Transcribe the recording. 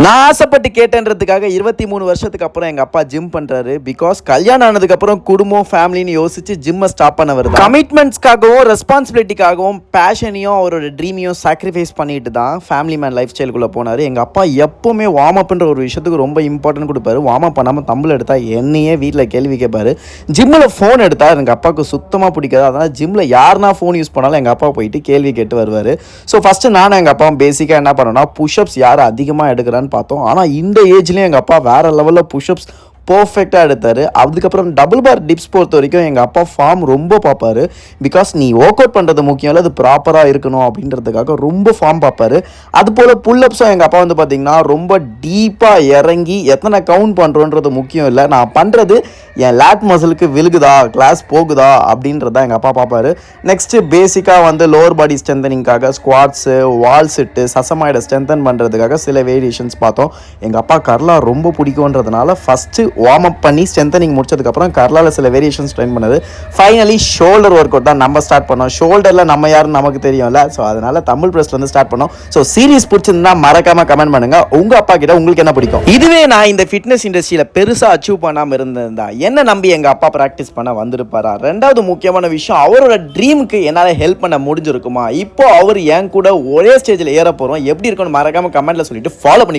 நான் ஆசைப்பட்டு கேட்டேன்றதுக்காக 23 வருஷத்துக்கு அப்புறம் எங்கள் அப்பா ஜிம் பண்ணுறாரு. பிகாஸ் கல்யாணம் ஆனதுக்கப்புறம் குடும்பம் ஃபேமிலின்னு யோசிச்சு ஜிம்மை ஸ்டாப் பண்ண வருது. கமிட்மெண்ட்ஸ்க்காகவும் ரெஸ்பான்சிபிலிட்டிக்காகவும் பேஷனையும் அவரோட ட்ரீமையும் சாக்ரிஃபைஸ் பண்ணிட்டு தான் ஃபேமிலி மேன் லைஃப் ஸ்டைலுக்குள்ளே போனார். எங்கள் அப்பா எப்போவுமே வார்ம் அப்ன்ற ஒரு விஷயத்துக்கு ரொம்ப இம்பார்ட்டன்ட் கொடுப்பாரு. வார்ம் அப் பண்ணாமல் தம்பில் எடுத்தால் என்னையே வீட்டில் கேள்வி கேட்பாரு. ஜிம்மில் ஃபோன் எடுத்தால் எங்கள் அப்பாவுக்கு சுத்தமாக பிடிக்காது. அதனால் ஜிம்மில் யாருனா ஃபோன் யூஸ் பண்ணாலும் எங்கள் அப்பா போயிட்டு கேள்வி கேட்டு வருவார். ஸோ ஃபஸ்ட்டு நானும் எங்கள் அப்பாவும் பேசிக்காக என்ன பண்ணோன்னா புஷ்அப்ஸ் யார் அதிகமாக எடுக்கிறான்னு பார்த்தோம். ஆனால் இந்த ஏஜ்லேயும் எங்கள் அப்பா வேறு லெவலில் புஷ்அப்ஸ் பர்ஃபெக்டாக எடுத்தார். அதுக்கப்புறம் டபுள் பார் டிப்ஸ் பொறுத்த வரைக்கும் எங்கள் அப்பா ஃபார்ம் ரொம்ப பார்ப்பார். பிகாஸ் நீ ஒர்க் அவுட் பண்ணுறது முக்கியம் இல்லை, அது ப்ராப்பராக இருக்கணும் அப்படின்றதுக்காக ரொம்ப ஃபார்ம் பார்ப்பார். அதுபோல் புல்லப்ஸும் எங்கள் அப்பா வந்து பார்த்திங்கன்னா ரொம்ப டீப்பாக இறங்கி எத்தனை கவுண்ட் பண்ணுறோன்றது முக்கியம் இல்லை, நான் பண்ணுறது என் லேட் மசிலுக்கு விழுகுதா கிளாஸ் போகுதா அப்படின்றத எங்கள் அப்பா பார்ப்பார். நெக்ஸ்ட்டு பேசிக்காக வந்து லோவர் பாடி ஸ்ட்ரென்தனிங்காக ஸ்குவாட்ஸு, வால் செட்டு, சசமாய்டை ஸ்ட்ரென்தன் பண்ணுறதுக்காக சில வேரியேஷன்ஸ் பார்த்தோம். எங்கள் அப்பா கர்லா ரொம்ப பிடிக்குன்றதுனால ஃபஸ்ட்டு வார்ம் அப் பண்ணி ஸ்ட்ரென்தனிங் முடிச்சதுக்கப்புறம் கர்லாவில் சில வேரியேஷன்ஸ் ட்ரெயின் பண்ணது. ஃபைனலி ஷோல்டர் ஒர்க் அவுட் தான் நம்ம ஸ்டார்ட் பண்ணோம். ஷோல்டரில் நம்ம யாருன்னு நமக்கு தெரியும்ல, ஸோ அதனால் தமிழ் ப்ரெஸ்லேருந்து ஸ்டார்ட் பண்ணோம். ஸோ சீரிஸ் பிடிச்சிருந்தா மறக்காமல் கமெண்ட் பண்ணுங்கள். உங்கள் அப்பா கிட்ட உங்களுக்கு என்ன பிடிக்கும்? இதுவே நான் இந்த ஃபிட்னஸ் இண்டஸ்ட்ரியில் பெருசாக அச்சீவ் பண்ணாமல் இருந்திருந்தா என்ன நம்பி எங்கள் அப்பா ப்ராக்டிஸ் பண்ண வந்திருப்பாரா? ரெண்டாவது முக்கியமான விஷயம், அவரோட ட்ரீமுக்கு என்னால் ஹெல்ப் பண்ண முடிஞ்சிருக்குமா? இப்போ அவர் என் கூட ஒரே ஸ்டேஜில் ஏற போகிறோம். எப்படி இருக்குன்னு மறக்காமல் கமெண்ட்டில் சொல்லிட்டு ஃபாலோ பண்ணிக்கோ.